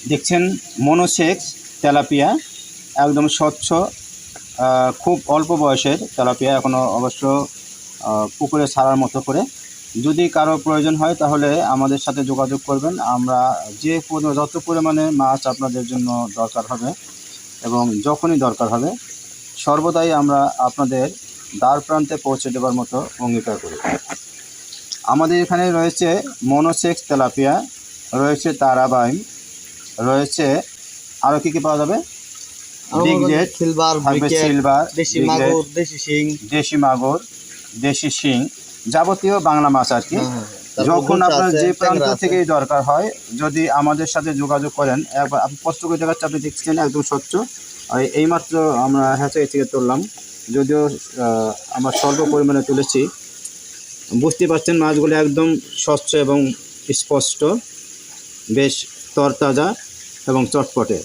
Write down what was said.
দেখছেন monosex tilapia, একদম স্বচ্ছ, খুব অল্প বয়সের তেলাপিয়া, এখনও অবশ্য পুকুরে ছাড়ার মতো করে। যদি কারো প্রয়োজন হয় তাহলে আমাদের সাথে যোগাযোগ করবেন। আমরা যত পরিমাণে মাছ আপনাদের জন্য দরকার হবে এবং যখনই দরকার হবে সর্বদাই আমরা আপনাদের দ্বার প্রান্তে পৌঁছে দেওয়ার মতো অঙ্গীকার করি। আমাদের এখানে রয়েছে মনোসেক্স তেলাপিয়া, রয়েছে তারাবাইম, রয়েছে আরও কী কী পাওয়া যাবে? বিগজেট, সিলভার, দেশি মাগুর, দেশি শিং, যাবতীয় বাংলা মাছ আর কি। যখন আপনার যে প্রান্ত থেকেই দরকার হয় যদি আমাদের সাথে যোগাযোগ করেন, একবার আপনি কষ্ট করে দেখাচ্ছে, আপনি দেখছেন একদম স্বচ্ছ। আর এইমাত্র আমরা হ্যাচারি থেকে তুললাম, যদিও আমরা স্বল্প পরিমাণে তুলেছি। বুঝতে পারছেন মাছগুলো একদম স্বচ্ছ এবং স্পষ্ট, বেশ তরতাজা এবং চটপটে।